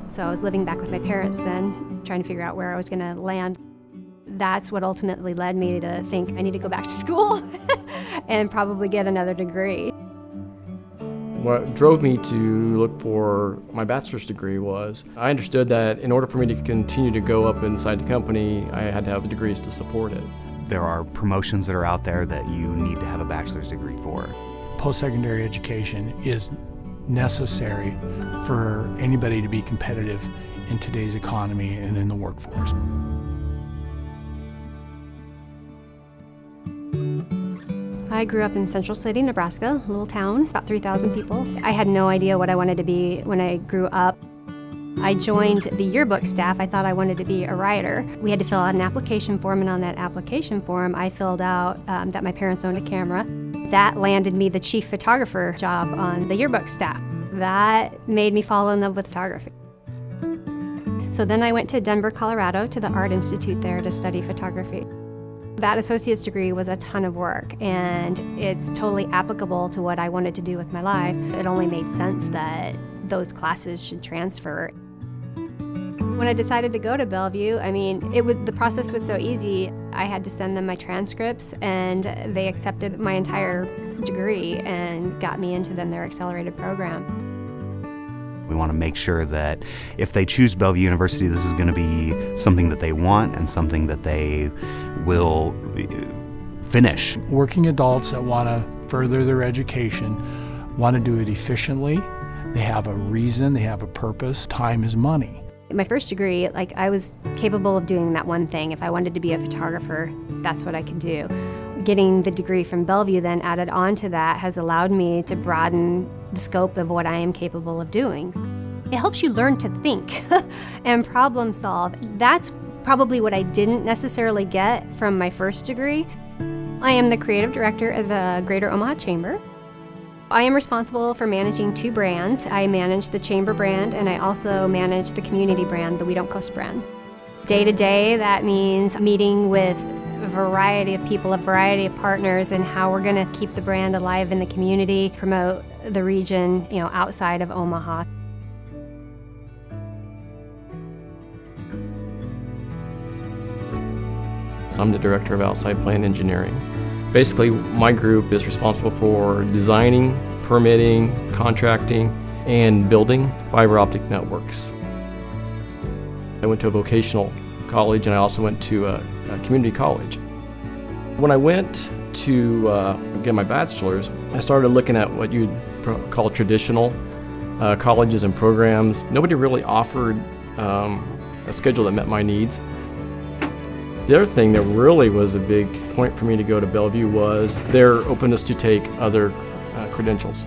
So I was living back with my parents then, trying to figure out where I was going to land. That's what ultimately led me to think I need to go back to school and probably get another degree. What drove me to look for my bachelor's degree was I understood that in order for me to continue to go up inside the company, I had to have the degrees to support it. There are promotions that are out there that you need to have a bachelor's degree for. Post-secondary education is necessary for anybody to be competitive in today's economy and in the workforce. I grew up in Central City, Nebraska, a little town, about 3,000 people. I had no idea what I wanted to be when I grew up. I joined the yearbook staff. I thought I wanted to be a writer. We had to fill out an application form, and on that application form, I filled out that my parents owned a camera. That landed me the chief photographer job on the yearbook staff. That made me fall in love with photography. So then I went to Denver, Colorado, to the Art Institute there to study photography. That associate's degree was a ton of work, and it's totally applicable to what I wanted to do with my life. It only made sense that those classes should transfer. When I decided to go to Bellevue, the process was so easy. I had to send them my transcripts, and they accepted my entire degree and got me into their accelerated program. We want to make sure that if they choose Bellevue University, this is going to be something that they want and something that they will finish. Working adults that want to further their education want to do it efficiently. They have a reason, they have a purpose. Time is money. My first degree, I was capable of doing that one thing. If I wanted to be a photographer, that's what I could do. Getting the degree from Bellevue then added on to that has allowed me to broaden the scope of what I am capable of doing. It helps you learn to think and problem solve. That's probably what I didn't necessarily get from my first degree. I am the creative director of the Greater Omaha Chamber. I am responsible for managing 2 brands. I manage the Chamber brand, and I also manage the community brand, the We Don't Coast brand. Day to day, that means meeting with a variety of people, a variety of partners, and how we're going to keep the brand alive in the community, promote the region, outside of Omaha. So I'm the director of outside plant engineering. Basically, my group is responsible for designing, permitting, contracting, and building fiber optic networks. I went to a vocational college, and I also went to a community college. When I went to get my bachelor's, I started looking at what you'd call traditional colleges and programs. Nobody really offered a schedule that met my needs. The other thing that really was a big point for me to go to Bellevue was their openness to take other credentials.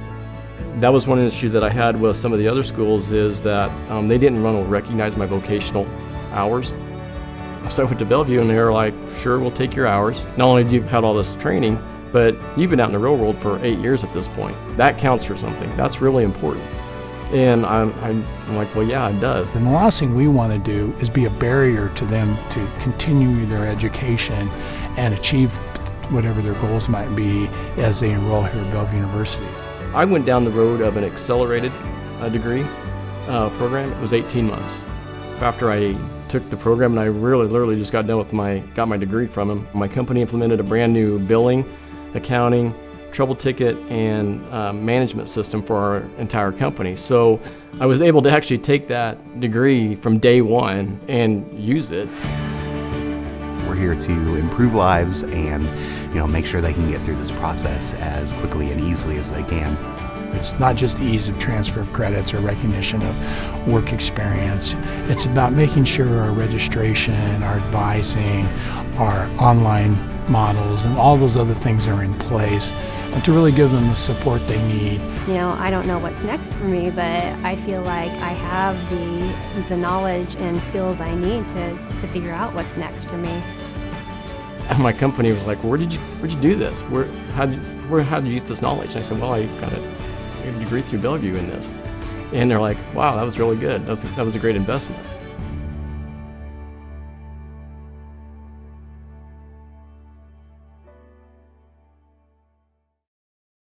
That was one issue that I had with some of the other schools, is that they didn't want to recognize my vocational hours. So I went to Bellevue, and they were like, sure, we'll take your hours. Not only do you have had all this training, but you've been out in the real world for 8 years at this point. That counts for something. That's really important. And I'm like, well, yeah, it does. And the last thing we want to do is be a barrier to them to continue their education and achieve whatever their goals might be as they enroll here at Bellevue University. I went down the road of an accelerated degree program. It was 18 months. After I took the program, and I really literally just got done with got my degree from them, my company implemented a brand new billing, accounting, trouble ticket, and management system for our entire company. So I was able to actually take that degree from day one and use it. We're here to improve lives and make sure they can get through this process as quickly and easily as they can. It's not just the ease of transfer of credits or recognition of work experience. It's about making sure our registration, our advising, our online models, and all those other things are in place, and to really give them the support they need. I don't know what's next for me, but I feel like I have the knowledge and skills I need to figure out what's next for me. And my company was like, where'd you do this? How did you get this knowledge? And I said, well, I got a degree through Bellevue in this. And they're like, wow, that was really good. That was a great investment.